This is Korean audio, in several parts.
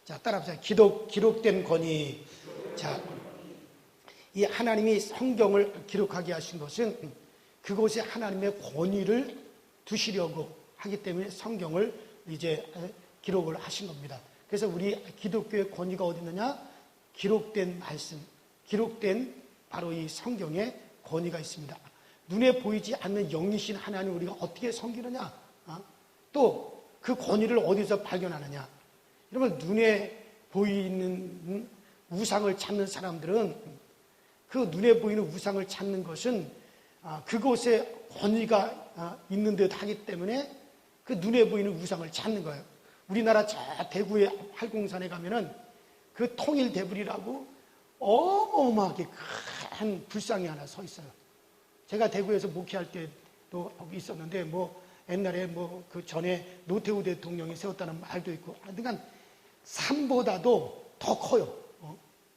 자, 따라합시다. 기록된 권위. 자, 이 하나님이 성경을 기록하게 하신 것은 그곳에 하나님의 권위를 두시려고 하기 때문에 성경을 이제 기록을 하신 겁니다. 그래서 우리 기독교의 권위가 어디 있느냐? 기록된 말씀, 기록된 바로 이 성경에 권위가 있습니다. 눈에 보이지 않는 영이신 하나님 우리가 어떻게 섬기느냐? 또 그 권위를 어디서 발견하느냐? 여러분, 눈에 보이는 우상을 찾는 사람들은 그 눈에 보이는 우상을 찾는 것은 그곳에 권위가 있는 듯 하기 때문에 그 눈에 보이는 우상을 찾는 거예요. 우리나라 저 대구의 팔공산에 가면은 그 통일대불이라고 어마어마하게 큰 불상이 하나 서 있어요. 제가 대구에서 목회할 때도 거기 있었는데 옛날에 그 전에 노태우 대통령이 세웠다는 말도 있고 하여간 산보다도 더 커요.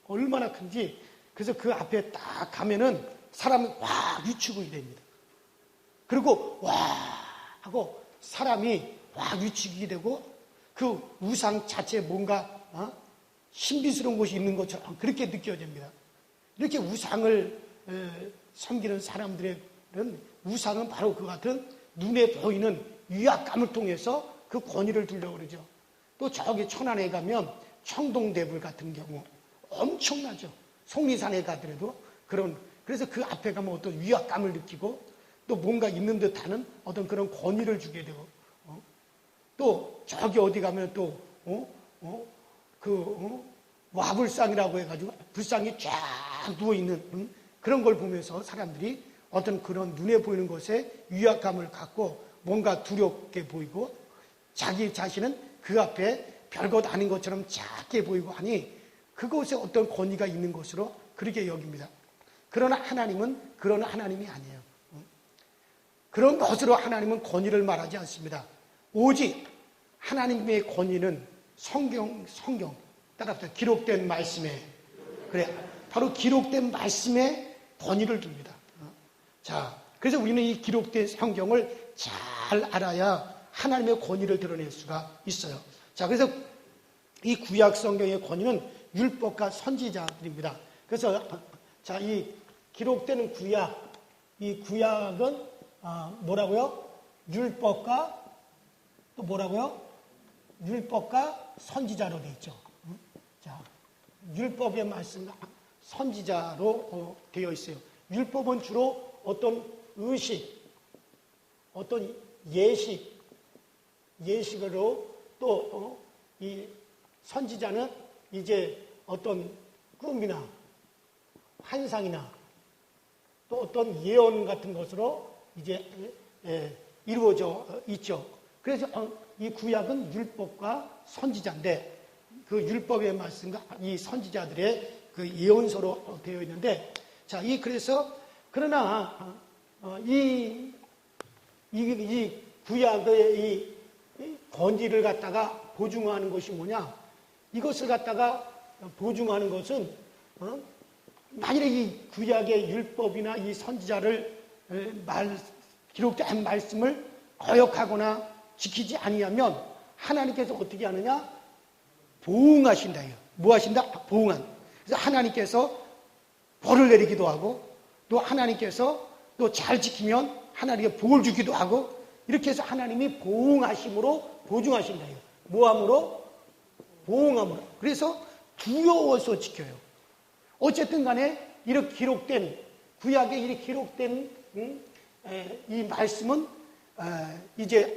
얼마나 큰지. 그래서 그 앞에 딱 가면은 사람이 확 위축이 됩니다. 그리고 와 하고 사람이 확 위축이 되고 그 우상 자체에 뭔가 신비스러운 것이 있는 것처럼 그렇게 느껴집니다. 이렇게 우상을 섬기는 사람들은 우상은 바로 그 같은 눈에 보이는 위압감을 통해서 그 권위를 두려고 그러죠. 또 저기 천안에 가면 청동대불 같은 경우 엄청나죠. 속리산에 가더라도 그래서 그 앞에 가면 어떤 위압감을 느끼고 또 뭔가 있는 듯하는 어떤 그런 권위를 주게 되고 또 저기 어디 가면 또 와불상이라고 해가지고 불상이 쫙 누워있는 그런 걸 보면서 사람들이 어떤 그런 눈에 보이는 것에 위압감을 갖고 뭔가 두렵게 보이고 자기 자신은 그 앞에 별것 아닌 것처럼 작게 보이고 하니 그곳에 어떤 권위가 있는 것으로 그렇게 여깁니다. 그러나 하나님은 그런 하나님이 아니에요. 그런 것으로 하나님은 권위를 말하지 않습니다. 오직 하나님의 권위는 성경 따라합시다. 기록된 말씀에 바로 기록된 말씀에 권위를 둡니다. 자, 그래서 우리는 이 기록된 성경을 잘 알아야 하나님의 권위를 드러낼 수가 있어요. 자, 그래서 이 구약 성경의 권위는 율법과 선지자들입니다. 그래서 자, 이 기록되는 구약, 이 구약은 뭐라고요? 율법과 또 뭐라고요? 율법과 선지자로 되어 있죠. 자, 율법의 말씀 선지자로 되어 있어요. 율법은 주로 어떤 의식, 어떤 예식으로 또 이 선지자는 이제 어떤 꿈이나 환상이나 또 어떤 예언 같은 것으로 이제 이루어져 있죠. 그래서 이 구약은 율법과 선지자인데 그 율법의 말씀과 이 선지자들의 그 예언서로 되어 있는데 자, 그러나 이 구약의 이 권위를 갖다가 보증하는 것이 뭐냐? 이것을 갖다가 보증하는 것은 만일에 이 구약의 율법이나 이 선지자를 기록된 말씀을 거역하거나 지키지 아니하면 하나님께서 어떻게 하느냐? 보응하신다. 뭐 하신다? 보응한. 그래서 하나님께서 벌을 내리기도 하고 또 하나님께서 또 잘 지키면 하나님께 복을 주기도 하고 이렇게 해서 하나님이 보응하심으로 보증하신다. 뭐함으로? 보응함으로. 그래서 두려워서 지켜요. 어쨌든 간에 이렇게 기록된 구약에 이렇게 기록된 이 말씀은 이제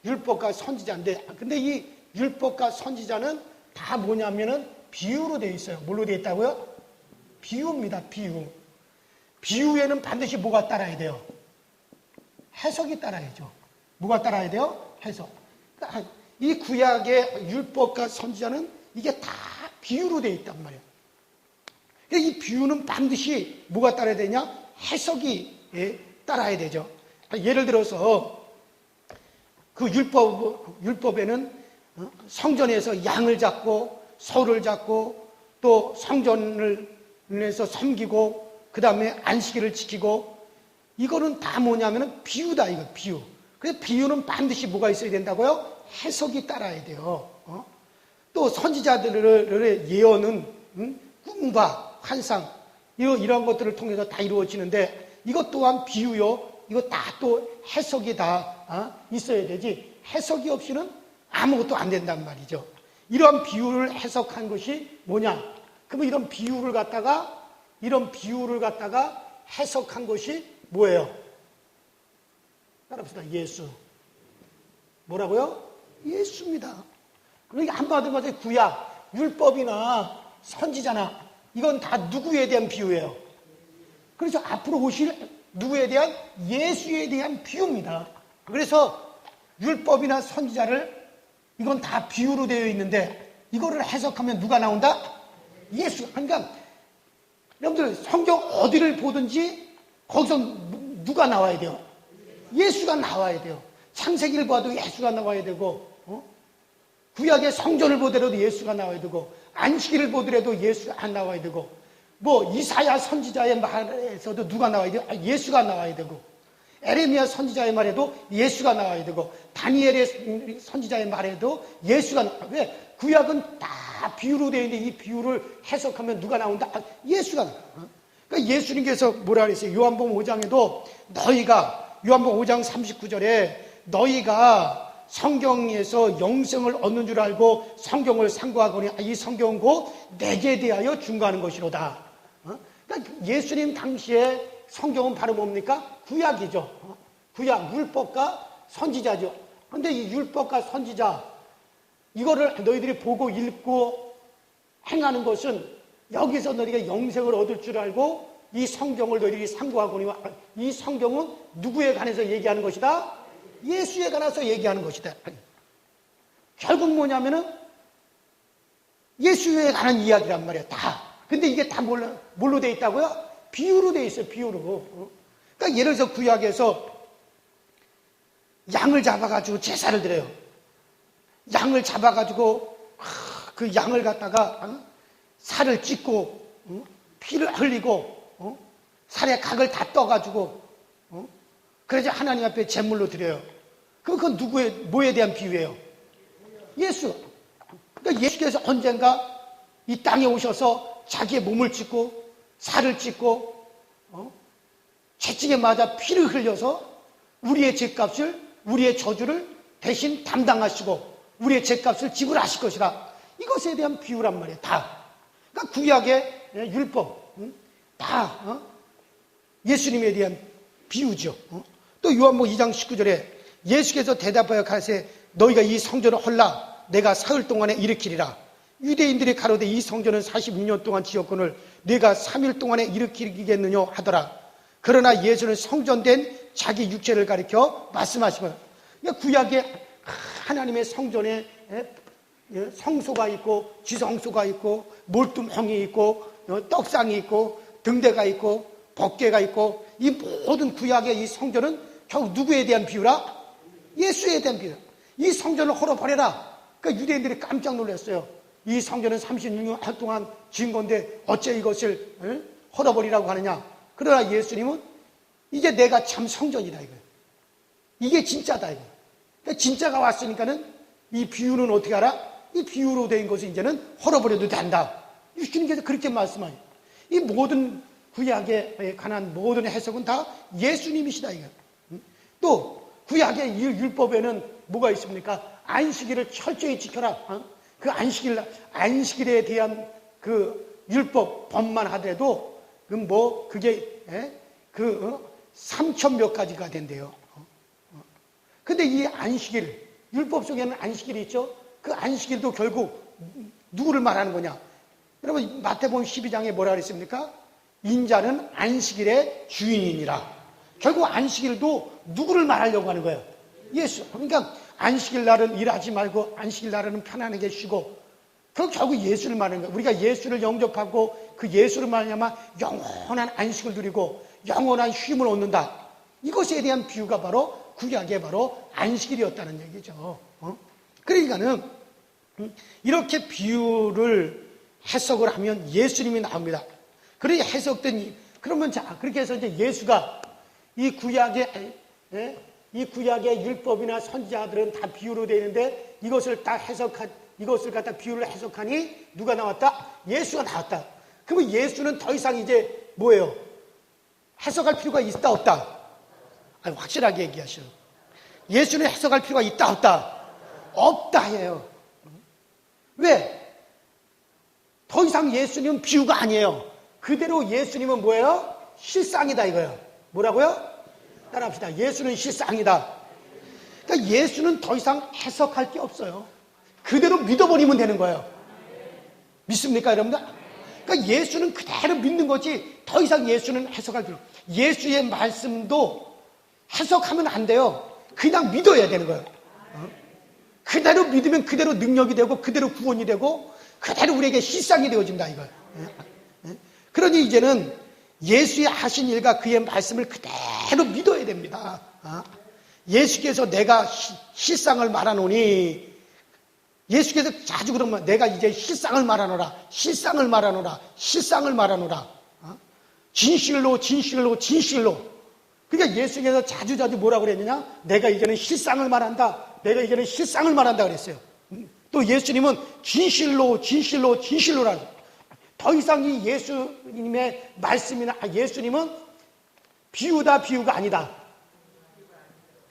율법과 선지자인데 근데 이 율법과 선지자는 다 뭐냐면은 비유로 되어 있어요. 뭘로 되어 있다고요? 비유입니다. 비유. 비유에는 반드시 뭐가 따라야 돼요? 해석이 따라야죠. 뭐가 따라야 돼요? 해석. 그러니까 이 구약의 율법과 선지자는 이게 다 비유로 되어 있단 말이에요. 이 비유는 반드시 뭐가 따라야 되냐? 해석이 따라야 되죠. 예를 들어서 그 율법에는 성전에서 양을 잡고 소를 잡고 또 성전을 내서 섬기고 그 다음에 안식일을 지키고 이거는 다 뭐냐면은 비유다. 이거 비유. 그래서 비유는 반드시 뭐가 있어야 된다고요? 해석이 따라야 돼요. 또 선지자들의 예언은 꿈과 환상 이런 것들을 통해서 다 이루어지는데 이것 또한 비유요. 이거 다 또 해석이 다 있어야 되지 해석이 없이는 아무것도 안 된단 말이죠. 이런 비유를 해석한 것이 뭐냐? 그러면 이런 비유를 갖다가 해석한 것이 뭐예요? 따라합시다. 예수. 뭐라고요? 예수입니다. 그러니까 한마디로 구약, 율법이나 선지자나 이건 다 누구에 대한 비유예요? 그래서 앞으로 오실 누구에 대한? 예수에 대한 비유입니다. 그래서 율법이나 선지자를 이건 다 비유로 되어 있는데 이거를 해석하면 누가 나온다? 예수. 그러니까 여러분들 성경 어디를 보든지 거기서 누가 나와야 돼요? 예수가 나와야 돼요. 창세기를 봐도 예수가 나와야 되고 구약의 성전을 보더라도 예수가 나와야 되고 안식일을 보더라도 예수가 나와야 되고 뭐 이사야 선지자의 말에서도 누가 나와야 돼요? 예수가 나와야 되고 에레미야 선지자의 말에도 예수가 나와야 되고 다니엘의 선지자의 말에도 예수가 나와요. 왜? 구약은 다 비유로 되어 있는데 이 비유를 해석하면 누가 나온다? 예수가 나와요. 그러니까 예수님께서 뭐라 그랬어요? 요한복음 5장에도 너희가 요한복음 5장 39절에 너희가 성경에서 영생을 얻는 줄 알고 성경을 상고하거니 이 성경은 곧 내게 대하여 준거하는 것이로다. 그러니까 예수님 당시에 성경은 바로 뭡니까? 구약이죠. 구약, 율법과 선지자죠. 그런데 이 율법과 선지자 이거를 너희들이 보고 읽고 행하는 것은 여기서 너희가 영생을 얻을 줄 알고 이 성경을 너희들이 상고하거니 이 성경은 누구에 관해서 얘기하는 것이다? 예수에 관해서 얘기하는 것이다. 결국 뭐냐면은 예수에 관한 이야기란 말이야. 다. 근데 이게 다 뭘로 돼 있다고요? 비유로 돼 있어요. 비유로. 그러니까 예를 들어서 구약에서 양을 잡아가지고 제사를 드려요. 양을 잡아가지고 그 양을 갖다가 살을 찢고 피를 흘리고 살의 각을 다 떠가지고 그래서 하나님 앞에 제물로 드려요. 그건 뭐에 대한 비유예요? 예수. 그러니까 예수께서 언젠가 이 땅에 오셔서 자기의 몸을 찢고 살을 찢고 채찍에 맞아 피를 흘려서 우리의 죄값을 우리의 저주를 대신 담당하시고 우리의 죄값을 지불하실 것이다. 이것에 대한 비유란 말이에요. 다. 그러니까 구약의 율법 다 예수님에 대한 비유죠. 또 요한복음 2장 19절에 예수께서 대답하여 가라사대 너희가 이 성전을 헐라 내가 사흘 동안에 일으키리라. 유대인들이 가로되 이 성전은 46년 동안 지었거늘 내가 3일 동안에 일으키겠느냐 하더라. 그러나 예수는 성전된 자기 육체를 가리켜 말씀하시고 그러니까 구약에 하나님의 성전에 성소가 있고 지성소가 있고 몰두멍이 있고 떡상이 있고 등대가 있고 법궤가 있고 이 모든 구약의 이 성전은 결국 누구에 대한 비유라? 예수에 대한 비유. 이 성전을 헐어버려라. 그러니까 유대인들이 깜짝 놀랐어요. 이 성전은 36년 동안 지은 건데 어째 이것을 헐어버리라고 하느냐. 그러나 예수님은 이제 내가 참 성전이다 이거예요. 이게 진짜다 이거예요. 그러니까 진짜가 왔으니까는 이 비유는 어떻게 알아? 이 비유로 된 것을 이제는 헐어버려도 된다. 예수님께서 그렇게 말씀하세요. 이 모든 구약에 관한 모든 해석은 다 예수님이시다 이거예요. 또 구약의 율법에는 뭐가 있습니까? 안식일을 철저히 지켜라. 그 안식일에 대한 그 율법 법만 하더라도 그게 3,000몇 가지가 된대요. 근데 이 안식일 율법 속에는 안식일이 있죠. 그 안식일도 결국 누구를 말하는 거냐? 여러분 마태복음 12장에 뭐라 그랬습니까? 인자는 안식일의 주인이니라. 결국 안식일도 누구를 말하려고 하는 거예요? 예수. 그러니까 안식일 날은 일하지 말고 안식일 날은 편안하게 쉬고 그 결국 예수를 말하는 거예요. 우리가 예수를 영접하고 그 예수를 말하냐면 영원한 안식을 누리고 영원한 쉼을 얻는다. 이것에 대한 비유가 바로 구약의 바로 안식일이었다는 얘기죠. 그러니까는 이렇게 비유를 해석을 하면 예수님이 나옵니다. 그렇게 해석된 그러면 자 그렇게 해서 이제 예수가 이 구약의 율법이나 선지자들은 다 비유로 되어 있는데 이것을 다 이것을 갖다 비유를 해석하니 누가 나왔다? 예수가 나왔다. 그러면 예수는 더 이상 이제 뭐예요? 해석할 필요가 있다 없다? 아니, 확실하게 얘기하셔. 예수는 해석할 필요가 있다 없다? 없다 해요. 왜? 더 이상 예수님은 비유가 아니에요. 그대로 예수님은 뭐예요? 실상이다 이거예요. 뭐라고요? 따라합시다. 예수는 실상이다. 그러니까 예수는 더 이상 해석할 게 없어요. 그대로 믿어버리면 되는 거예요. 믿습니까 여러분들? 그러니까 예수는 그대로 믿는 거지 더 이상 예수는 해석할 필요 없어요. 예수의 말씀도 해석하면 안 돼요. 그냥 믿어야 되는 거예요. 그대로 믿으면 그대로 능력이 되고 그대로 구원이 되고 그대로 우리에게 실상이 되어진다 이거예요. 그러니 이제는 예수의 하신 일과 그의 말씀을 그대로 믿어야 됩니다. 예수께서 내가 실상을 말하노니 예수께서 자주 그러면 내가 이제 실상을 말하노라. 실상을 말하노라. 실상을 말하노라. 진실로 진실로 진실로. 그러니까 예수께서 자주 뭐라고 그랬느냐? 내가 이제는 실상을 말한다. 내가 이제는 실상을 말한다 그랬어요. 또 예수님은 진실로 진실로 진실로라. 더 이상 이 예수님의 말씀이나 예수님은 비유다 비유가 아니다.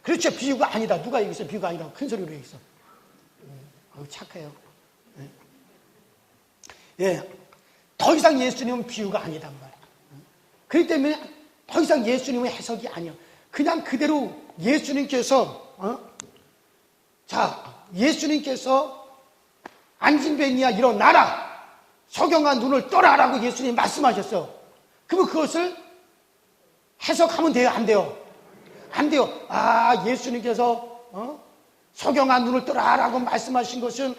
그렇죠. 비유가 아니다. 누가 얘기했어? 비유가 아니라고 큰 소리로 얘기했어. 착해요. 예. 더 이상 예수님은 비유가 아니단 말이야. 그렇기 때문에 더 이상 예수님의 해석이 아니야. 그냥 그대로 예수님께서 예수님께서 안진뱅이야 일어나라. 석영아 눈을 떠라라고 예수님이 말씀하셨어. 그러면 그것을 해석하면 돼요? 안 돼요? 안 돼요. 예수님께서 석영아 눈을 뜨라라고 말씀하신 것은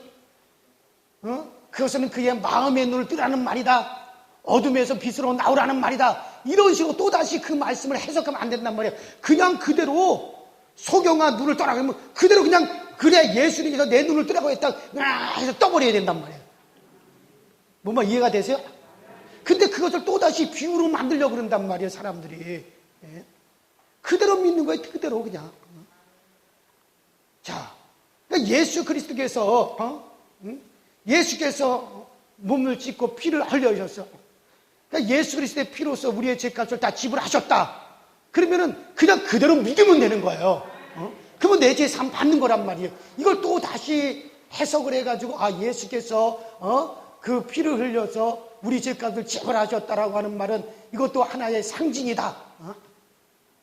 그것은 그의 마음의 눈을 뜨라는 말이다. 어둠에서 빛으로 나오라는 말이다. 이런 식으로 또다시 그 말씀을 해석하면 안 된단 말이에요. 그냥 그대로 석영아 눈을 떠라 그러면 그대로 그냥 그래 예수님께서 내 눈을 뜨라고 했다 해서 떠버려야 된단 말이에요. 뭔가 이해가 되세요? 근데 그것을 또다시 비유로 만들려고 그런단 말이에요. 사람들이. 그대로 믿는 거예요. 그대로 그냥. 자, 그러니까 예수 그리스도께서 예수께서 몸을 찢고 피를 흘려주셨어. 그러니까 예수 그리스도의 피로서 우리의 죄값을 다 지불하셨다. 그러면은 그냥 그대로 믿으면 되는 거예요. 그러면 내 죄 산 받는 거란 말이에요. 이걸 또 다시 해석을 해가지고 예수께서 그 피를 흘려서 우리 죄값을 지불하셨다라고 하는 말은 이것도 하나의 상징이다.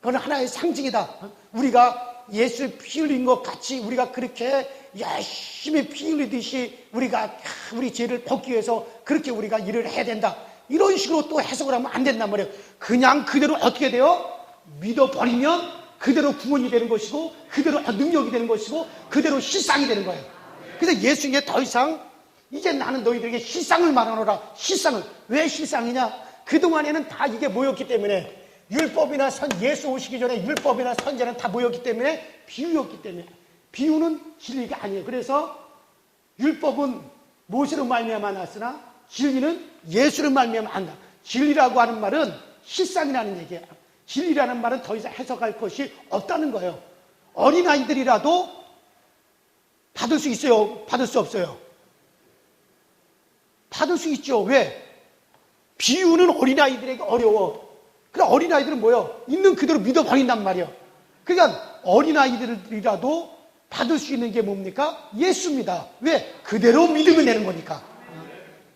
그건 하나의 상징이다. 우리가 예수 피 흘린 것 같이 우리가 그렇게 열심히 피 흘리듯이 우리가 우리 죄를 벗기 위해서 그렇게 우리가 일을 해야 된다. 이런 식으로 또 해석을 하면 안 된단 말이에요. 그냥 그대로 어떻게 돼요? 믿어버리면 그대로 구원이 되는 것이고 그대로 능력이 되는 것이고 그대로 실상이 되는 거예요. 그래서 예수님께 더 이상 이제 나는 너희들에게 실상을 말하노라. 실상을. 왜 실상이냐? 그동안에는 다 이게 모였기 때문에 율법이나 예수 오시기 전에 율법이나 선제는 다 모였기 때문에 비유였기 때문에 비유는 진리가 아니에요. 그래서 율법은 모세로 말미암아 났으나 진리는 예수를 말미암아 한다. 진리라고 하는 말은 실상이라는 얘기예요. 진리라는 말은 더 이상 해석할 것이 없다는 거예요. 어린아이들이라도 받을 수 있어요? 받을 수 없어요? 받을 수 있죠. 왜? 비유는 어린아이들에게 어려워. 그럼 어린아이들은 뭐예요? 있는 그대로 믿어버린단 말이에요. 그러니까 어린아이들이라도 받을 수 있는 게 뭡니까? 예수입니다. 왜? 그대로 믿으면 되는 거니까.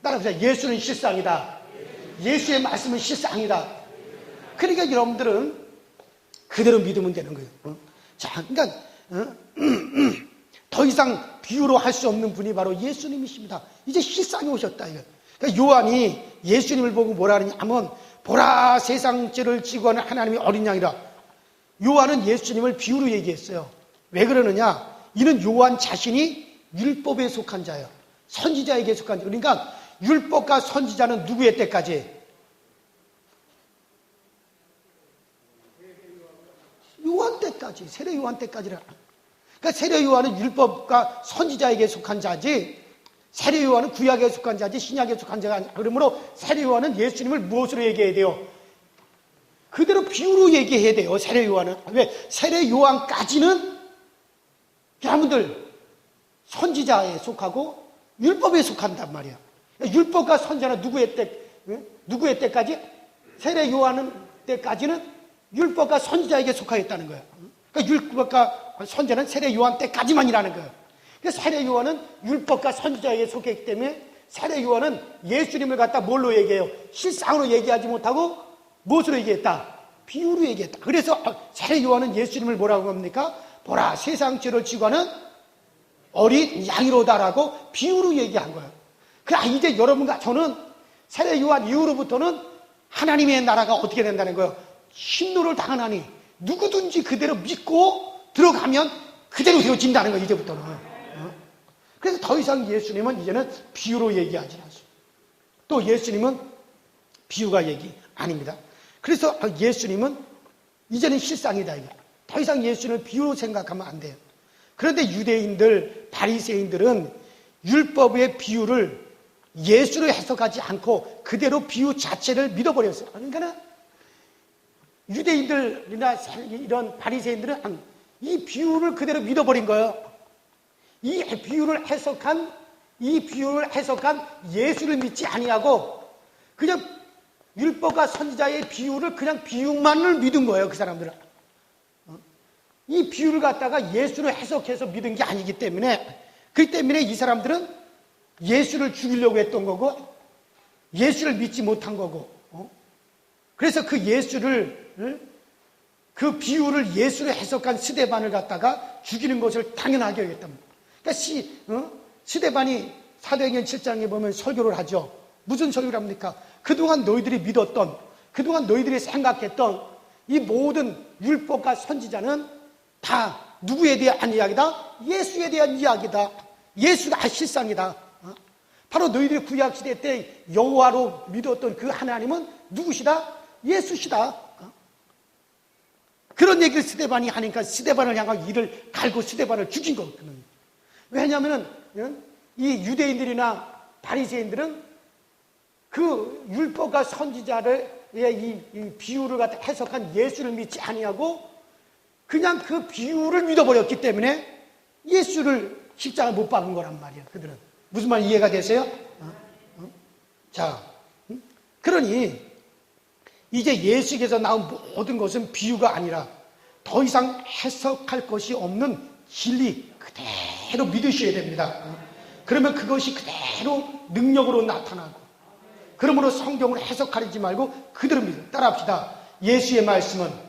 따라합시다. 예수는 실상이다. 예수의 말씀은 실상이다. 그러니까 여러분들은 그대로 믿으면 되는 거예요. 자, 그러니까 더 이상 비유로 할 수 없는 분이 바로 예수님이십니다. 이제 실상이 오셨다. 이거. 그러니까 요한이 예수님을 보고 뭐라 하느냐면 보라 세상 죄를 지고 하는 하나님의 어린 양이라. 요한은 예수님을 비유로 얘기했어요. 왜 그러느냐? 이는 요한 자신이 율법에 속한 자예요. 선지자에게 속한 자. 그러니까 율법과 선지자는 누구의 때까지? 요한 때까지. 세례 요한 때까지라. 그러니까 세례 요한은 율법과 선지자에게 속한 자지 세례 요한은 구약에 속한 자지 신약에 속한 자가 아니야. 그러므로 세례 요한은 예수님을 무엇으로 얘기해야 돼요? 그대로 비유로 얘기해야 돼요. 세례 요한은. 왜? 세례 요한까지는 여러분들 선지자에 속하고 율법에 속한단 말이야. 율법과 선지자는 누구의 때까지? 세례 요한 때까지는 율법과 선지자에게 속하였다는 거야. 그러니까 율법과 선지자는 세례 요한 때까지만이라는 거야. 그래서 세례 요한은 율법과 선지자에게 속했기 때문에 세례 요한은 예수님을 갖다 뭘로 얘기해요? 실상으로 얘기하지 못하고 무엇으로 얘기했다? 비유로 얘기했다. 그래서 세례 요한은 예수님을 뭐라고 합니까? 보라, 세상 죄를 지고 가는 어린 양이로다라고 비유로 얘기한 거예요. 그래, 이제 여러분과 저는 세례 요한 이후로부터는 하나님의 나라가 어떻게 된다는 거예요? 심노를 당하나니 누구든지 그대로 믿고 들어가면 그대로 되어진다는 거예요, 이제부터는. 그래서 더 이상 예수님은 이제는 비유로 얘기하지 않습니다. 또 예수님은 비유가 얘기 아닙니다. 그래서 예수님은 이제는 실상이다, 이거. 더 이상 예수님을 비유로 생각하면 안 돼요. 그런데 유대인들, 바리새인들은 율법의 비유를 예수로 해석하지 않고 그대로 비유 자체를 믿어버렸어요. 그러니까 유대인들이나 이런 바리새인들은 이 비유를 그대로 믿어버린 거예요. 이 비유를 해석한 예수를 믿지 아니하고 그냥 율법과 선지자의 비유를 그냥 비유만을 믿은 거예요, 그 사람들은. 이 비유를 갖다가 예수를 해석해서 믿은 게 아니기 때문에, 그렇기 때문에 이 사람들은 예수를 죽이려고 했던 거고 예수를 믿지 못한 거고, 그래서 그 예수를, 그 비유를 예수를 해석한 스데반을 갖다가 죽이는 것을 당연하게 여겼단 말이에요. 그러니까 스데반이 사도행전 7장에 보면 설교를 하죠. 무슨 설교를 합니까? 그동안 너희들이 믿었던, 그동안 너희들이 생각했던 이 모든 율법과 선지자는 다 누구에 대한 이야기다? 예수에 대한 이야기다. 예수가 실상이다. 바로 너희들이 구약시대 때 여호와로 믿었던 그 하나님은 누구시다? 예수시다. 그런 얘기를 스데반이 하니까 스데반을 향한 이를 갈고 스데반을 죽인 거거든요. 왜냐하면 이 유대인들이나 바리새인들은 그 율법과 선지자의 이 비유를 갖다 해석한 예수를 믿지 아니하고 그냥 그 비유를 믿어버렸기 때문에 예수를 십자가에 못 박은 거란 말이야. 그들은. 무슨 말 이해가 되세요? 자, 그러니 이제 예수께서 나온 모든 것은 비유가 아니라 더 이상 해석할 것이 없는 진리 그대로 믿으셔야 됩니다. 그러면 그것이 그대로 능력으로 나타나고, 그러므로 성경을 해석하지 말고 그대로 믿어요. 따라합시다. 예수의 말씀은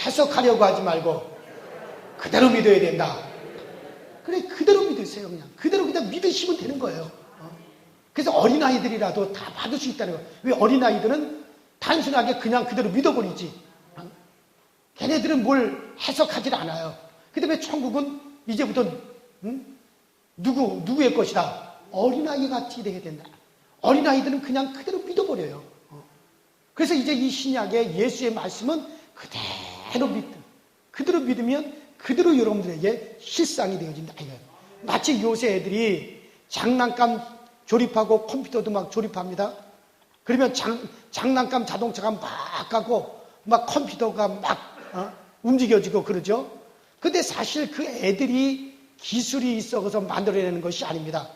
해석하려고 하지 말고 그대로 믿어야 된다. 그래, 그대로 믿으세요. 그대로 그냥 믿으시면 되는 거예요. 그래서 어린아이들이라도 다 받을 수 있다는 거예요. 왜? 어린아이들은 단순하게 그냥 그대로 믿어버리지. 걔네들은 뭘 해석하지 않아요. 그 다음에 천국은 이제부터 누구의 것이다? 어린아이 같이 되게 된다. 어린아이들은 그냥 그대로 믿어버려요. 그래서 이제 이 신약의 예수의 말씀은 그대로 믿으면 그대로 여러분들에게 실상이 되어진다. 마치 요새 애들이 장난감 조립하고 컴퓨터도 막 조립합니다. 그러면 장난감 자동차가 막 가고 막 컴퓨터가 막 움직여지고 그러죠. 근데 사실 그 애들이 기술이 있어서 만들어내는 것이 아닙니다.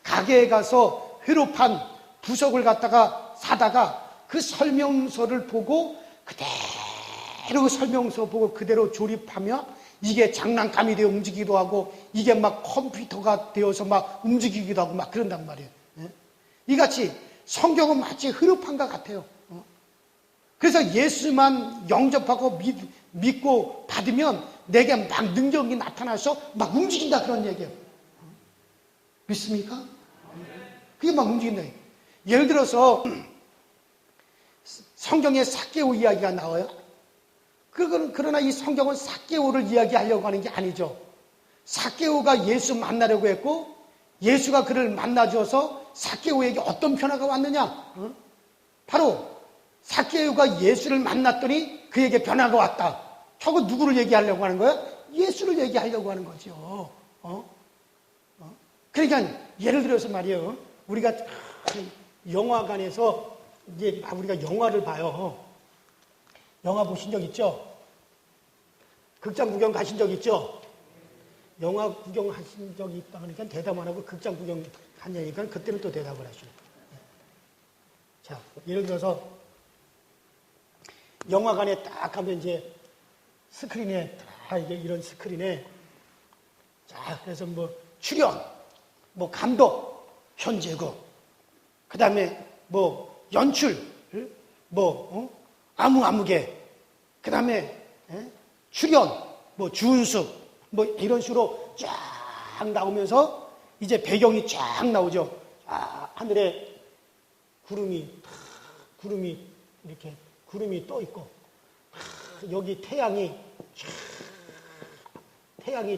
가게에 가서 회로판 부속을 갖다가 사다가 그 설명서를 보고 그대로 설명서 보고 그대로 조립하며 이게 장난감이 되어 움직이기도 하고 이게 막 컴퓨터가 되어서 막 움직이기도 하고 막 그런단 말이에요. 이같이 성경은 마치 회로판과 같아요. 그래서 예수만 영접하고 믿고 받으면 내게 막 능력이 나타나서 막 움직인다, 그런 얘기예요. 믿습니까? 그게 막 움직인다. 예를 들어서 성경에 삭개오 이야기가 나와요. 그러나 이 성경은 삭개오를 이야기하려고 하는 게 아니죠. 삭개오가 예수 만나려고 했고 예수가 그를 만나줘서 삭개오에게 어떤 변화가 왔느냐? 바로 삭개오가 예수를 만났더니 그에게 변화가 왔다. 결국 누구를 얘기하려고 하는 거야? 예수를 얘기하려고 하는 거죠. 그러니까 예를 들어서 말이에요. 우리가 영화관에서 이제 우리가 영화를 봐요. 영화 보신 적 있죠? 극장 구경 가신 적 있죠? 영화 구경하신 적이 있다 그러니까 대답 안 하고 극장 구경 갔냐니까 그때는 또 대답을 하시고. 자, 예를 들어서 영화관에 딱 가면 이제 스크린에 다 이게 이런 스크린에 자, 그래서 뭐 출연, 뭐 감독, 현재고, 그 다음에 뭐 연출, 뭐 아무개, 그 다음에 출연, 뭐 주은숙, 뭐 이런 식으로 쫙 나오면서 이제 배경이 쫙 나오죠. 아, 하늘에 구름이 이렇게 구름이 떠 있고, 여기 태양이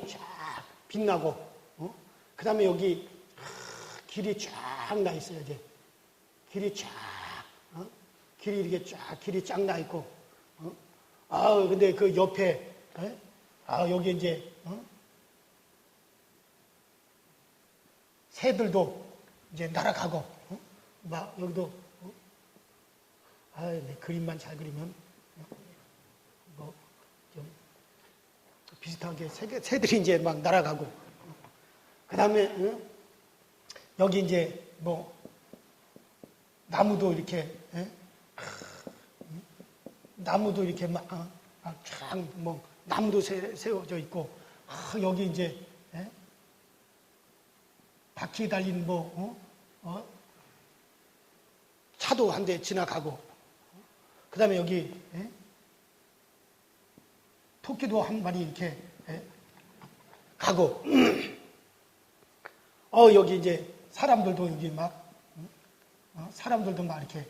쫙 빛나고, 그 다음에 여기 길이 쫙 나 있어요. 이제 길이 쫙, 길이 이렇게 쫙 길이 쫙 나 있고, 근데 그 옆에 여기 이제 새들도 이제 날아가고, 막 여기도 내 그림만 잘 그리면 뭐 좀 비슷하게 새들이 이제 막 날아가고, 그 다음에 여기 이제 뭐 나무도 이렇게 막 나무도 세워져 있고, 여기 이제 바퀴 달린 차도 한 대 지나가고, 그 다음에 여기 토끼도 한 마리 이렇게 가고, 여기 이제 사람들도 여기 사람들도 막 이렇게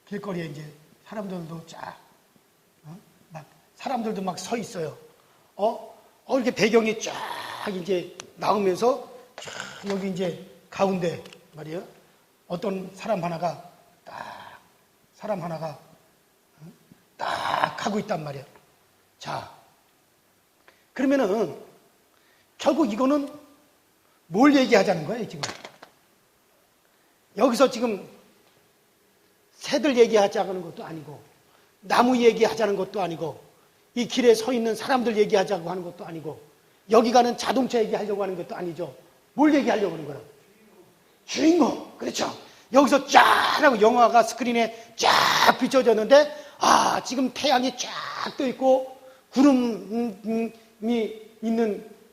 길거리에 이제 사람들도 사람들도 막 서 있어요. 이렇게 배경이 쫙 이제 나오면서 쫙 여기 이제 가운데 말이에요. 어떤 사람 하나가 딱 가고 있단 말이에요. 자, 그러면은 결국 이거는 뭘 얘기하자는 거예요, 지금? 여기서 지금 새들 얘기하자는 것도 아니고, 나무 얘기하자는 것도 아니고, 이 길에 서 있는 사람들 얘기하자고 하는 것도 아니고, 여기 가는 자동차 얘기하려고 하는 것도 아니죠. 뭘 얘기하려고 하는 거야? 주인공. 그렇죠. 여기서 쫙 하고 영화가 스크린에 쫙 비춰졌는데, 지금 태양이 쫙 떠 있고, 구름이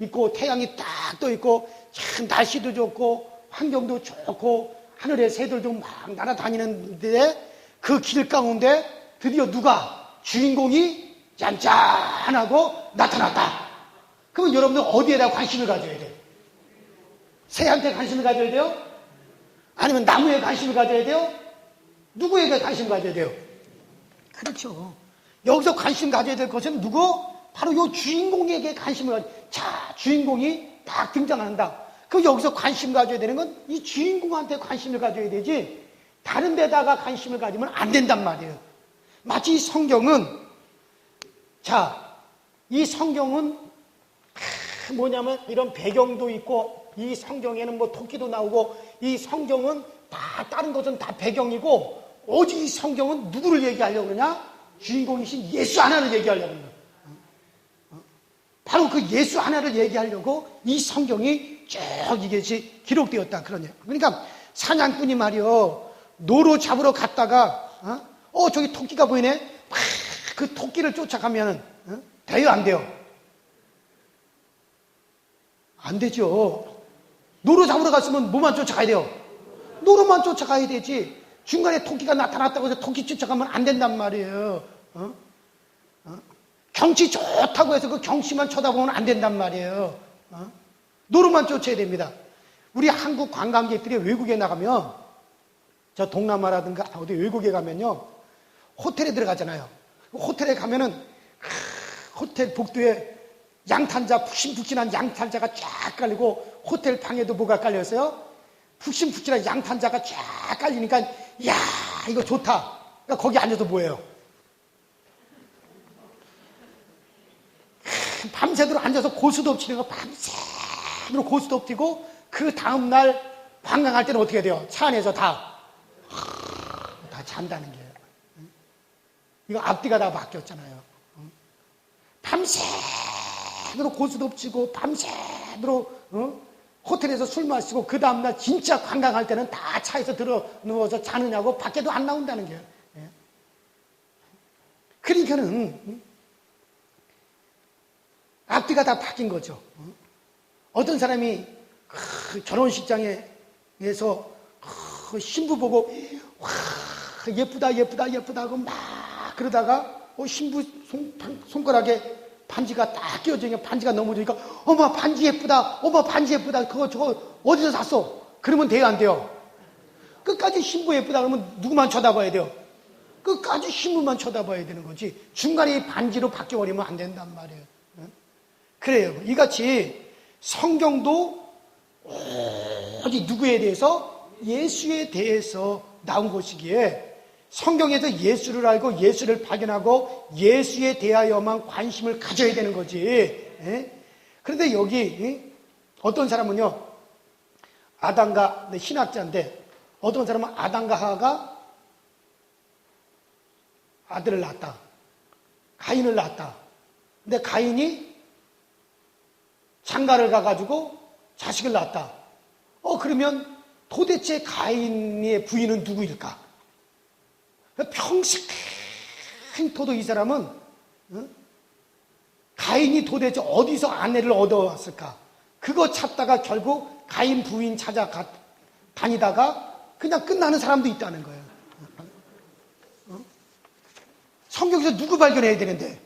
있고, 태양이 딱 떠 있고, 참 날씨도 좋고, 환경도 좋고, 하늘에 새들도 막 날아다니는데, 그 길 가운데 드디어 누가? 주인공이 짠짠하고 나타났다. 그러면 여러분들 어디에다 관심을 가져야 돼요? 새한테 관심을 가져야 돼요? 아니면 나무에 관심을 가져야 돼요? 누구에게 관심을 가져야 돼요? 그렇죠. 여기서 관심 가져야 될 것은 누구? 바로 이 주인공에게 관심을 가져야 돼요. 자, 주인공이 딱 등장한다. 그럼 여기서 관심 가져야 되는 건 이 주인공한테 관심을 가져야 되지, 다른 데다가 관심을 가지면 안 된단 말이에요. 마치 이 성경은, 이 성경은 뭐냐면 이런 배경도 있고, 이 성경에는 뭐 토끼도 나오고, 이 성경은 다 다른 것은 다 배경이고, 오직 이 성경은 누구를 얘기하려고 그러냐? 주인공이신 예수 하나를 얘기하려고 그러냐? 바로 그 예수 하나를 얘기하려고 이 성경이 쭉 이것이 기록되었다. 그러니까 사냥꾼이 말이요, 노루 잡으러 갔다가 저기 토끼가 보이네. 막 그 토끼를 쫓아가면 돼요, 안 돼요? 안 되죠. 노루 잡으러 갔으면 뭐만 쫓아가야 돼요? 노루만 쫓아가야 되지. 중간에 토끼가 나타났다고 해서 토끼 쫓아가면 안 된단 말이에요. 경치 좋다고 해서 그 경치만 쳐다보면 안 된단 말이에요. 노루만 쫓아야 됩니다. 우리 한국 관광객들이 외국에 나가면, 저 동남아라든가 어디 외국에 가면요, 호텔에 들어가잖아요. 호텔에 가면은 호텔 복도에 양탄자, 푹신푹신한 양탄자가 쫙 깔리고, 호텔 방에도 뭐가 깔렸어요? 푹신푹신한 양탄자가 쫙 깔리니까, 이야, 이거 좋다. 그러니까 거기 앉아서 뭐예요? 밤새도록 앉아서 고스톱 치는 거, 밤새도록 고스톱 치고, 그 다음날 관광할 때는 어떻게 돼요? 차 안에서 다 잔다는 거예요. 이거 앞뒤가 다 바뀌었잖아요. 밤새도록 고스톱치고 밤새도록 호텔에서 술 마시고 그 다음날 진짜 관광할 때는 다 차에서 들어 누워서 자느냐고 밖에도 안 나온다는 거예요. 예. 그러니까는 앞뒤가 다 바뀐 거죠. 어떤 사람이 결혼식장에서 신부 보고 와 예쁘다 예쁘다 예쁘다 하고 막 그러다가 신부 손가락에 반지가 딱 끼워지니까 반지가 넘어지니까 어머 반지 예쁘다 어머 반지 예쁘다 그거 저거 어디서 샀어? 그러면 돼요 안 돼요? 끝까지 신부 예쁘다 그러면 누구만 쳐다봐야 돼요? 끝까지 신부만 쳐다봐야 되는 거지 중간에 반지로 바뀌어버리면 안 된단 말이에요. 그래요. 이같이 성경도 오직 누구에 대해서? 예수에 대해서 나온 것이기에 성경에서 예수를 알고 예수를 발견하고 예수에 대하여만 관심을 가져야 되는 거지. 그런데 여기 어떤 사람은요. 아담과 신학자인데 어떤 사람은 아담과 하와가 아들을 낳았다. 가인을 낳았다. 근데 가인이 장가를 가가지고 자식을 낳았다. 그러면 도대체 가인의 부인은 누구일까? 평생토록 이 사람은 가인이 도대체 어디서 아내를 얻어왔을까? 그거 찾다가 결국 가인 부인 찾아 다니다가 그냥 끝나는 사람도 있다는 거예요. 성경에서 누구 발견해야 되는데?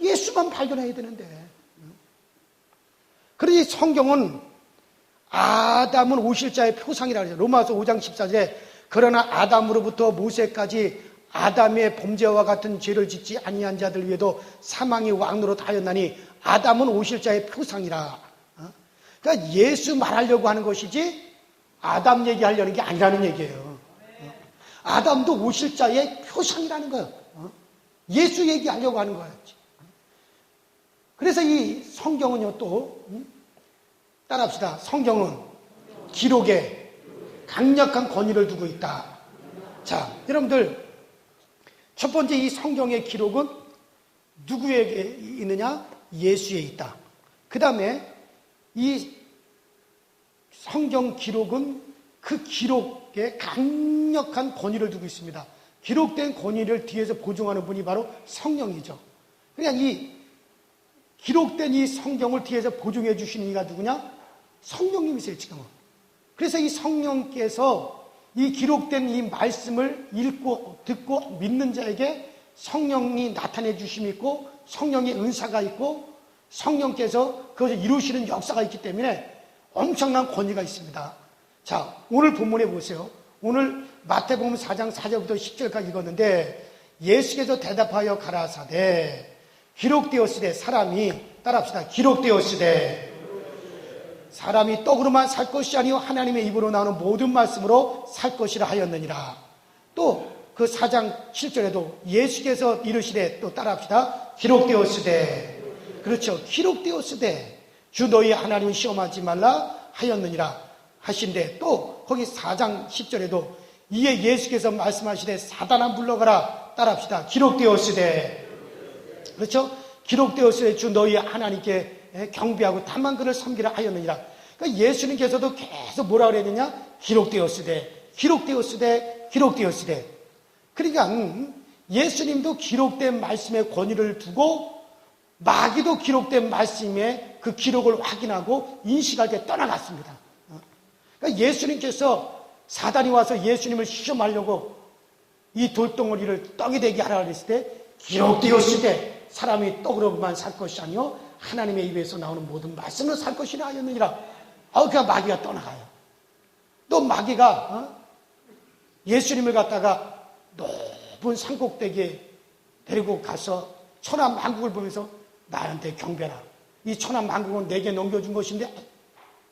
예수만 발견해야 되는데. 그러니 성경은 아담은 오실자의 표상이라고 하죠. 로마서 5장 14절에 그러나 아담으로부터 모세까지 아담의 범죄와 같은 죄를 짓지 아니한 자들 위에도 사망이 왕노로 하였나니 아담은 오실자의 표상이라. 그러니까 예수 말하려고 하는 것이지 아담 얘기하려는 게 아니라는 얘기예요. 아담도 오실자의 표상이라는 거예요. 예수 얘기하려고 하는 거예요. 그래서 이 성경은요 또 따라합시다. 성경은 기록에 강력한 권위를 두고 있다. 자, 여러분들 첫 번째 이 성경의 기록은 누구에게 있느냐? 예수에 있다. 그 다음에 이 성경 기록은 그 기록에 강력한 권위를 두고 있습니다. 기록된 권위를 뒤에서 보증하는 분이 바로 성령이죠. 그러니까 이 기록된 이 성경을 뒤에서 보증해 주시는 이가 누구냐? 성령님이세요, 지금은. 그래서 이 성령께서 이 기록된 이 말씀을 읽고 듣고 믿는 자에게 성령이 나타내 주심이 있고 성령의 은사가 있고 성령께서 그것을 이루시는 역사가 있기 때문에 엄청난 권위가 있습니다. 자, 오늘 본문에 보세요. 오늘 마태복음 4장 4절부터 10절까지 읽었는데 예수께서 대답하여 가라사대 기록되었으되 사람이 따라합시다. 기록되었으되 사람이 떡으로만 살 것이 아니요 하나님의 입으로 나오는 모든 말씀으로 살 것이라 하였느니라. 또 그 4장 7절에도 예수께서 이르시되 또 따라합시다. 기록되었으되 그렇죠. 기록되었으되 주 너희 하나님을 시험하지 말라 하였느니라 하신데 또 거기 4장 10절에도 이에 예수께서 말씀하시되 사단아 물러가라 따라합시다. 기록되었으되 그렇죠. 기록되었으되 주 너희 하나님께 경배하고 다만 그를 섬기라 하였느니라. 그러니까 예수님께서도 계속 뭐라 그랬느냐? 기록되었으되 기록되었으되 기록되었으되. 그러니까 예수님도 기록된 말씀의 권위를 두고 마귀도 기록된 말씀의 그 기록을 확인하고 인식할 때 떠나갔습니다. 그러니까 예수님께서 사단이 와서 예수님을 시험하려고 이 돌덩어리를 떡이 되게 하라 그랬을 때 기록되었으되 사람이 떡으로만 살 것이 아니요 하나님의 입에서 나오는 모든 말씀으로 살 것이라 하였느니라. 그냥 마귀가 떠나가요. 또 마귀가 예수님을 갖다가 높은 산꼭대기에 데리고 가서 천하만국을 보면서 나한테 경배라. 이 천하만국은 내게 넘겨준 것인데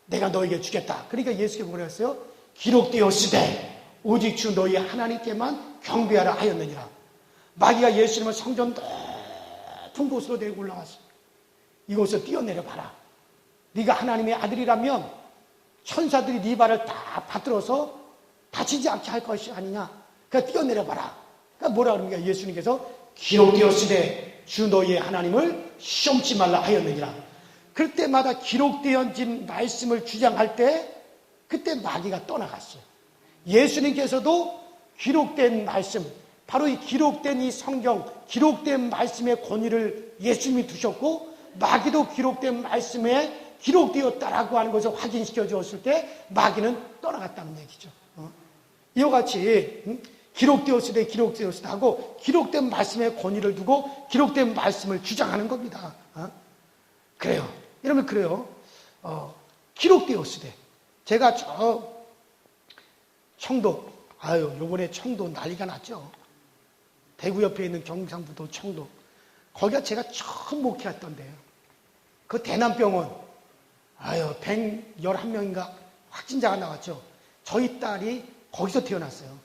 내가 너에게 주겠다. 그러니까 예수께서 뭐라 했어요? 기록되었으되 오직 주 너희 하나님께만 경배하라 하였느니라. 마귀가 예수님을 성전 높은 곳으로 데리고 올라갔어. 이곳을 뛰어내려 봐라. 네가 하나님의 아들이라면 천사들이 네 발을 다 받들어서 다치지 않게 할 것이 아니냐. 그러니까 뛰어내려 봐라. 그러니까 뭐라 그럽니까? 예수님께서 기록되었으되 주 너희의 하나님을 시험치 말라 하였느니라. 그럴 때마다 기록되어진 말씀을 주장할 때 그때 마귀가 떠나갔어요. 예수님께서도 기록된 말씀, 바로 이 기록된 이 성경, 기록된 말씀의 권위를 예수님이 두셨고 마귀도 기록된 말씀에 기록되었다라고 하는 것을 확인시켜 주었을 때 마귀는 떠나갔다는 얘기죠. 이와 같이 기록되었으되 기록되었으되 하고 기록된 말씀의 권위를 두고 기록된 말씀을 주장하는 겁니다. 그래요. 이러면 그래요. 기록되었으되 제가 청도, 요번에 청도 난리가 났죠. 대구 옆에 있는 경상북도 청도. 거기가 제가 처음 목회했던데요. 그 대남병원, 111명인가 확진자가 나왔죠. 저희 딸이 거기서 태어났어요.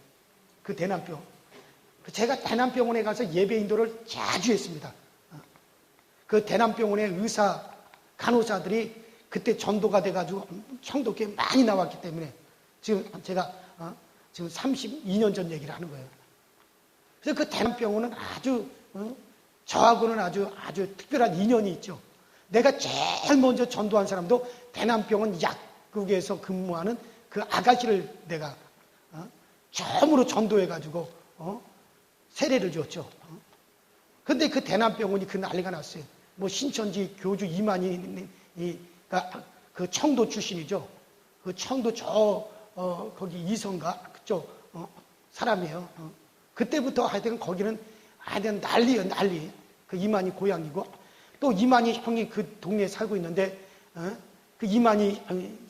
그 대남병원. 제가 대남병원에 가서 예배 인도를 자주 했습니다. 그 대남병원의 의사, 간호사들이 그때 전도가 돼가지고 청도교에 많이 나왔기 때문에 지금 제가 지금 32년 전 얘기를 하는 거예요. 그래서 그 대남병원은 아주 저하고는 아주 특별한 인연이 있죠. 내가 제일 먼저 전도한 사람도 대남병원 약국에서 근무하는 그 아가씨를 내가 처음으로 전도해가지고 세례를 줬죠. 근데 그 대남병원이 그 난리가 났어요. 뭐 신천지 교주 이만희가 그 청도 출신이죠. 그 청도 거기 이성가 그쪽 사람이에요. 그때부터 하여튼 거기는 하여튼 난리예요, 난리. 그 이만희 고향이고 또 이만희 형이 그 동네에 살고 있는데 그 이만희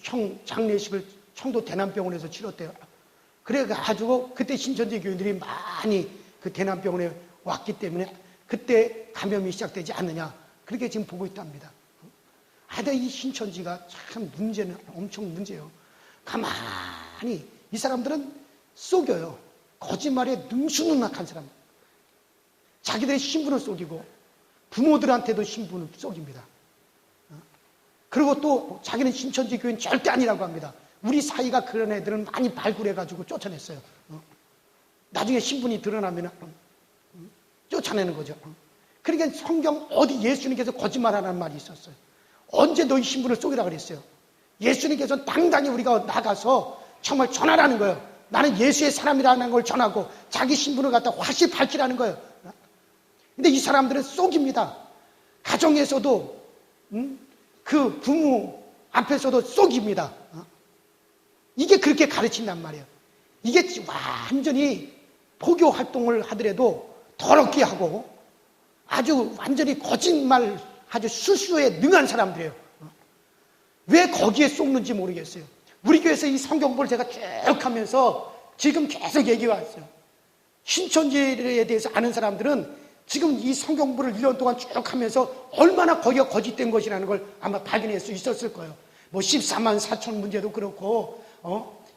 형 장례식을 청도 대남병원에서 치렀대요. 그래가지고 그때 신천지 교인들이 많이 그 대남병원에 왔기 때문에 그때 감염이 시작되지 않느냐 그렇게 지금 보고 있답니다. 하여튼 이 신천지가 참 문제는 엄청 문제예요. 가만히 이 사람들은 속여요. 거짓말에 능수능락한 사람. 자기들의 신분을 속이고 부모들한테도 신분을 속입니다. 그리고 또 자기는 신천지 교인 절대 아니라고 합니다. 우리 사이가 그런 애들은 많이 발굴해가지고 쫓아냈어요. 나중에 신분이 드러나면 쫓아내는 거죠. 그러니까 성경 어디 예수님께서 거짓말하라는 말이 있었어요. 언제 너희 신분을 속이라 그랬어요. 예수님께서 당당히 우리가 나가서 정말 전하라는 거예요. 나는 예수의 사람이라는 걸 전하고 자기 신분을 갖다 확실히 밝히라는 거예요. 근데 이 사람들은 속입니다. 가정에서도 그 부모 앞에서도 속입니다. 이게 그렇게 가르친단 말이에요. 이게 완전히 포교 활동을 하더라도 더럽게 하고 아주 완전히 거짓말 아주 수수에 능한 사람들이에요. 왜 거기에 속는지 모르겠어요. 우리 교회에서 이 성경부를 제가 쭉 하면서 지금 계속 얘기해 왔어요. 신천지에 대해서 아는 사람들은 지금 이 성경부를 1년 동안 쭉 하면서 얼마나 거기가 거짓된 것이라는 걸 아마 발견할 수 있었을 거예요. 뭐 14만 4천 문제도 그렇고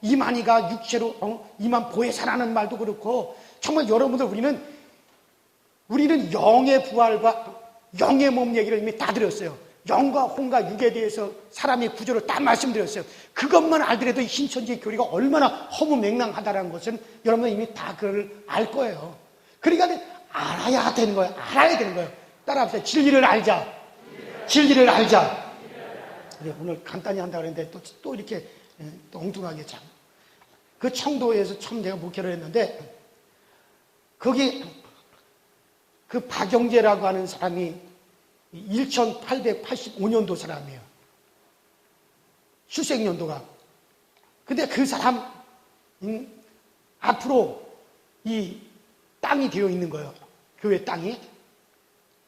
이만희가 육체로 이만 보혜사라는 말도 그렇고 정말 여러분들 우리는 영의 부활과 영의 몸 얘기를 이미 다 드렸어요. 영과 혼과 육에 대해서 사람의 구조를 다 말씀드렸어요. 그것만 알더라도 이 신천지 교리가 얼마나 허무맹랑하다는 것은 여러분 이미 다 그걸 알 거예요. 그러니까 알아야 되는 거예요. 알아야 되는 거예요. 따라합시다. 진리를 알자. 진리를 알자. 오늘 간단히 한다고 그랬는데 또 이렇게 또 엉뚱하게 참. 그 청도에서 처음 내가 목회를 했는데 거기 그 박영재라고 하는 사람이 1885년도 사람이에요. 출생연도가. 근데 그 사람 앞으로 이 땅이 되어 있는 거예요. 교회 땅이.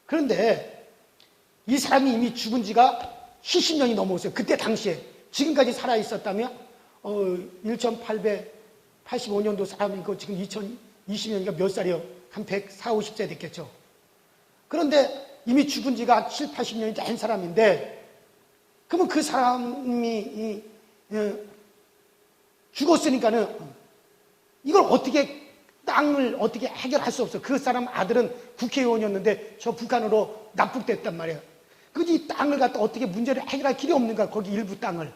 그런데 이 사람이 이미 죽은 지가 70년이 넘었어요. 그때 당시에. 지금까지 살아있었다면 1885년도 사람이고 지금 2020년이니까 몇 살이요? 한 140, 50세 됐겠죠. 그런데 이미 죽은 지가 7, 80년이 된 사람인데 그러면 그 사람이 죽었으니까는 이걸 어떻게 땅을 어떻게 해결할 수 없어. 그 사람 아들은 국회의원이었는데 저 북한으로 납북됐단 말이에요. 이 땅을 갖다 어떻게 문제를 해결할 길이 없는가. 거기 일부 땅을.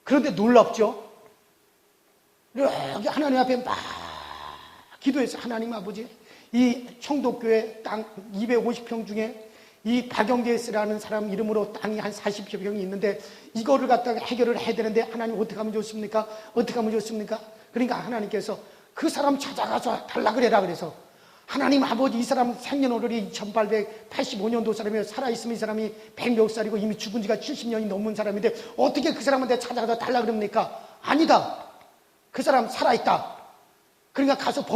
그런데 놀랍죠. 여기 하나님 앞에 막 기도해서 하나님 아버지 이 청도교회 땅 250평 중에 이 박영계스라는 사람 이름으로 땅이 한 40여 평이 있는데 이거를 갖다가 해결을 해야 되는데 하나님 어떻게 하면 좋습니까? 어떻게 하면 좋습니까? 그러니까 하나님께서 그 사람 찾아가서 달라 그래라 그래서 하나님 아버지 이 사람 생년월일이 1885년도 사람이 살아있으면 이 사람이 100몇 살이고 이미 죽은 지가 70년이 넘은 사람인데 어떻게 그 사람한테 찾아가서 달라 그럽니까? 아니다. 그 사람 살아있다. 그러니까 가서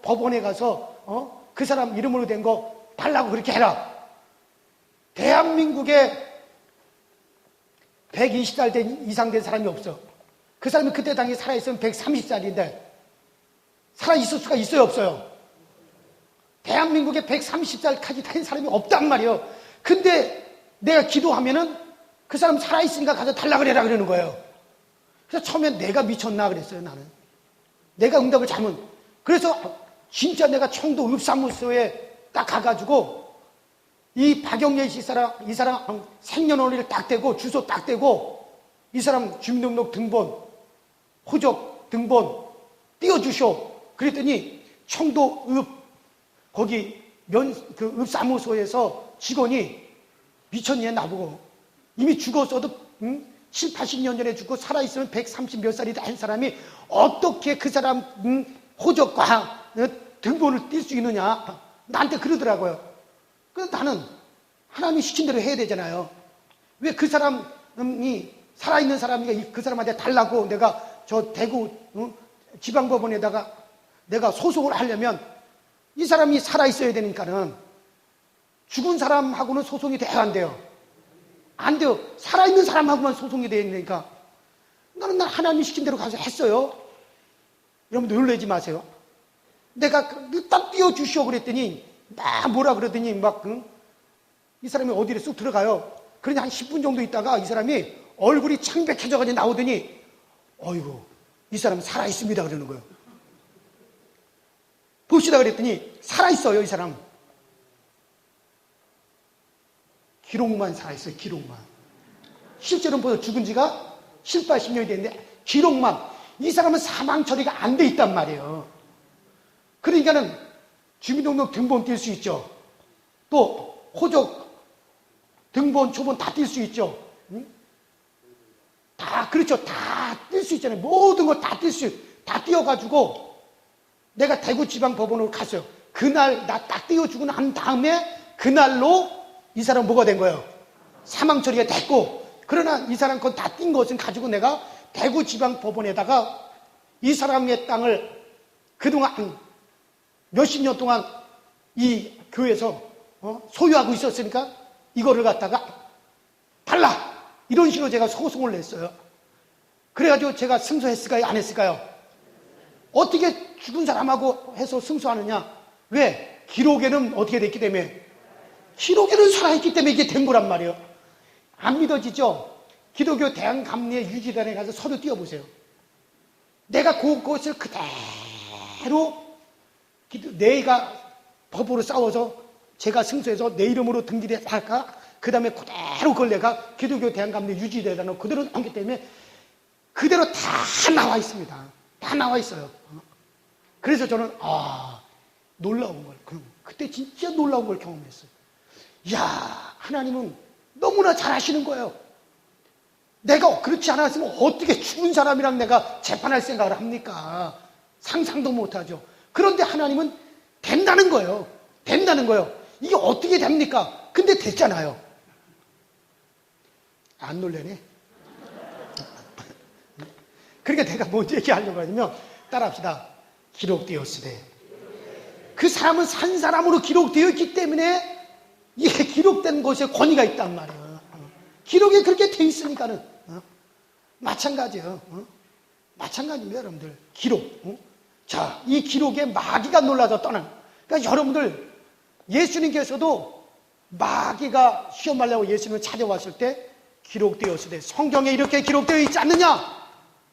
법원에 가서 그 사람 이름으로 된 거 달라고 그렇게 해라. 대한민국에 120살 이상 된 사람이 없어. 그 사람이 그때 당시 살아있으면 130살인데 살아있을 수가 있어요 없어요? 대한민국에 130살까지 된 사람이 없단 말이에요. 근데 내가 기도하면은 그 사람 살아있으니까 가서 달라 그래라 그러는 거예요. 그래서 처음엔 내가 미쳤나 그랬어요. 나는 내가 응답을 잘못. 그래서 진짜 내가 청도 읍사무소에 딱 가가지고 이 박영래 씨 이 사람 생년월일 딱 대고 주소 딱 대고 이 사람 주민등록 등본 호적 등본 띄워주쇼. 그랬더니 청도 읍 거기 그 읍사무소에서 직원이 미쳤니 나보고 이미 죽었어도 7, 80년 전에 죽고 살아있으면 130 몇 살이 된 사람이 어떻게 그 사람 호적과 등본을 띌 수 있느냐 나한테 그러더라고요. 그래서 나는 하나님이 시킨 대로 해야 되잖아요. 왜 그 사람이 살아있는 사람이니까 그 사람한테 달라고 내가 저 대구 지방법원에다가 내가 소송을 하려면 이 사람이 살아있어야 되니까는 죽은 사람하고는 소송이 돼야 안 돼요. 안 돼요. 살아있는 사람하고만 소송이 돼야 되니까 나는 하나님이 시킨 대로 가서 했어요. 여러분 놀라지 마세요. 내가 딱 띄워주시오 그랬더니 막 뭐라 그러더니 막 이 사람이 어디를 쑥 들어가요. 그러니 한 10분 정도 있다가 이 사람이 얼굴이 창백해져가지고 나오더니 어이구 이 사람 살아있습니다 그러는 거예요. 봅시다 그랬더니 살아있어요 이 사람. 기록만 살아있어요. 기록만. 실제로는 벌써 죽은 지가 7, 80년이 됐는데 기록만. 이 사람은 사망 처리가 안 돼 있단 말이에요. 그러니까는 주민등록 등본 뛸 수 있죠. 또 호적 등본 초본 다 뛸 수 있죠. 다 그렇죠. 다 뛸 수 있잖아요. 모든 거 다 다 띄워가지고 내가 대구지방법원으로 갔어요. 그날 나 딱 띄워주고 난 다음에 그날로 이 사람 뭐가 된 거예요? 사망 처리가 됐고 그러나 이 사람 건 다 띈 것은 가지고 내가 대구지방법원에다가 이 사람의 땅을 그동안 몇십 년 동안 이 교회에서 소유하고 있었으니까 이거를 갖다가 달라! 이런 식으로 제가 소송을 냈어요. 그래가지고 제가 승소했을까요? 안 했을까요? 어떻게 죽은 사람하고 해서 승소하느냐? 왜? 기록에는 어떻게 됐기 때문에? 기록에는 살아있기 때문에 이게 된 거란 말이에요. 안 믿어지죠? 기독교 대한감리회 유지단에 가서 서류 띄워보세요. 내가 그것을 그대로 내가 법으로 싸워서 제가 승소해서 내 이름으로 등기를 할까? 그 다음에 그대로 그걸 내가 기독교 대한감리회 유지단으로 그대로 남기 때문에 그대로 다 나와 있습니다. 다 나와 있어요. 그래서 저는 놀라운 걸 그때 진짜 놀라운 걸 경험했어요. 이야 하나님은 너무나 잘하시는 거예요. 내가 그렇지 않았으면 어떻게 죽은 사람이랑 내가 재판할 생각을 합니까? 상상도 못하죠. 그런데 하나님은 된다는 거예요. 된다는 거예요. 이게 어떻게 됩니까? 근데 됐잖아요. 안 놀래네? 그러니까 내가 뭔 얘기하려고 하냐면 따라합시다. 기록되었으되 그 사람은 산 사람으로 기록되어 있기 때문에 이게 기록된 것에 권위가 있단 말이에요. 기록이 그렇게 돼 있으니까는 마찬가지예요. 마찬가지입니다, 여러분들. 기록. 자, 이 기록에 마귀가 놀라서 떠난. 그러니까 여러분들 예수님께서도 마귀가 시험하려고 예수님을 찾아왔을 때 기록되었을 때 성경에 이렇게 기록되어 있지 않느냐?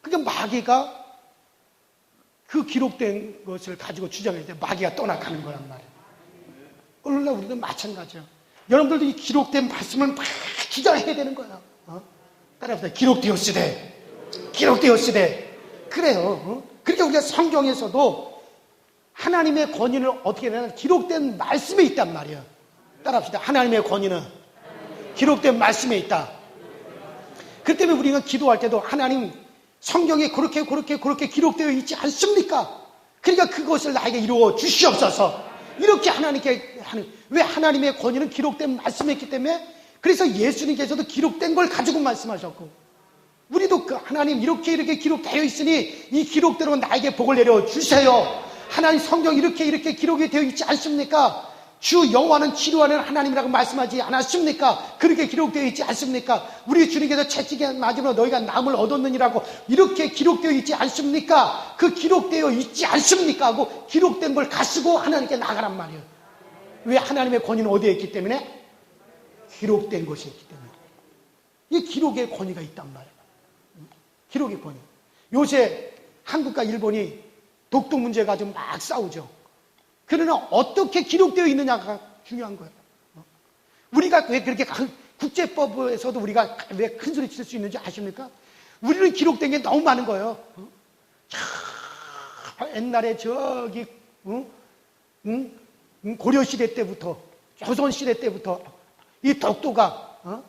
그러니까 마귀가 그 기록된 것을 가지고 주장할 때 마귀가 떠나가는 거란 말이에요. 오늘날 우리도 마찬가지예요. 여러분들도 이 기록된 말씀을 막 주장해야 되는 거야. 따라합시다. 기록되었으되. 기록되었으되. 그래요. 그러니까 우리가 성경에서도 하나님의 권위는 어떻게 되냐면 기록된 말씀에 있단 말이에요. 따라합시다. 하나님의 권위는 기록된 말씀에 있다. 그렇기 때문에 우리가 기도할 때도 하나님 성경에 그렇게 기록되어 있지 않습니까? 그러니까 그것을 나에게 이루어 주시옵소서. 이렇게 하나님께 하는, 왜 하나님의 권위는 기록된 말씀에 있기 때문에, 그래서 예수님께서도 기록된 걸 가지고 말씀하셨고, 우리도 그 하나님 이렇게 기록되어 있으니 이 기록대로 나에게 복을 내려 주세요. 하나님 성경 이렇게 기록이 되어 있지 않습니까? 주 여호와는 치료하는 하나님이라고 말씀하지 않았습니까? 그렇게 기록되어 있지 않습니까? 우리 주님께서 채찍에 맞으면 너희가 남을 얻었느니라고 이렇게 기록되어 있지 않습니까? 그 기록되어 있지 않습니까? 하고 기록된 걸 가지고 하나님께 나가란 말이에요. 왜? 하나님의 권위는 어디에 있기 때문에? 기록된 것이 있기 때문에. 이 기록의 권위가 있단 말이에요. 기록의 권위. 요새 한국과 일본이 독도 문제 가지고 막 싸우죠. 그러나 어떻게 기록되어 있느냐가 중요한 거예요. 우리가 왜 그렇게 국제법에서도 우리가 왜 큰 소리 칠 수 있는지 아십니까? 우리는 기록된 게 너무 많은 거예요. 옛날에 저기 고려시대 때부터, 조선시대 때부터 이 독도가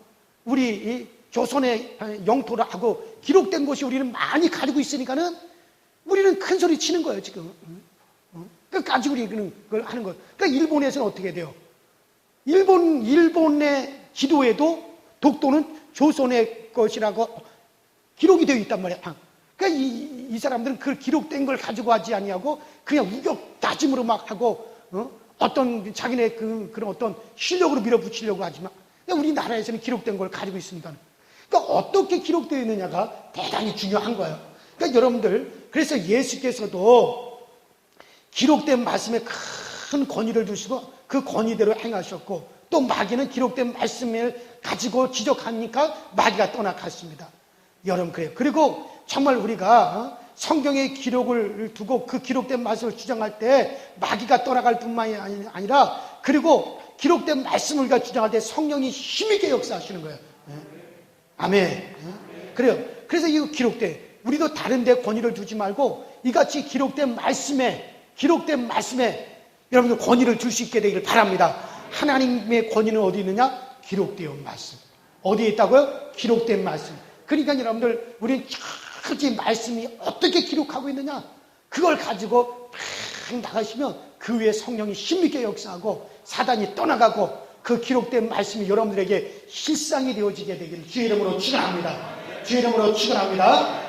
우리 이 조선의 영토를 하고 기록된 것이 우리는 많이 가지고 있으니까는 우리는 큰 소리 치는 거예요, 지금. 끝까지 우리는 그걸 하는 거예요. 그러니까 일본에서는 어떻게 돼요? 일본의 지도에도 독도는 조선의 것이라고 기록이 되어 있단 말이야. 그러니까 이 사람들은 그 기록된 걸 가지고 하지 아니하고 그냥 우격다짐으로 막 하고, 어떤 자기네 그런 어떤 실력으로 밀어붙이려고 하지만, 우리나라에서는 기록된 걸 가지고 있으니까. 그러니까 어떻게 기록되어 있느냐가 대단히 중요한 거예요. 그러니까 여러분들, 그래서 예수께서도 기록된 말씀에 큰 권위를 두시고 그 권위대로 행하셨고, 또 마귀는 기록된 말씀을 가지고 지적하니까 마귀가 떠나갔습니다. 여러분, 그래요. 그리고 정말 우리가 성경의 기록을 두고 그 기록된 말씀을 주장할 때 마귀가 떠나갈 뿐만이 아니라, 그리고 기록된 말씀을 우리가 주장할 때 성령이 힘있게 역사하시는 거예요. 아멘. 그래요. 그래서 이거 기록돼. 우리도 다른 데 권위를 두지 말고 이같이 기록된 말씀에 여러분들 권위를 줄 수 있게 되기를 바랍니다. 하나님의 권위는 어디 있느냐? 기록된 말씀. 어디에 있다고요? 기록된 말씀. 그러니까 여러분들, 우리는 저기 말씀이 어떻게 기록하고 있느냐? 그걸 가지고 막 나가시면 그 위에 성령이 힘있게 역사하고 사단이 떠나가고 그 기록된 말씀이 여러분들에게 실상이 되어지게 되기를 주의 이름으로 축원합니다. 주의 이름으로 축원합니다.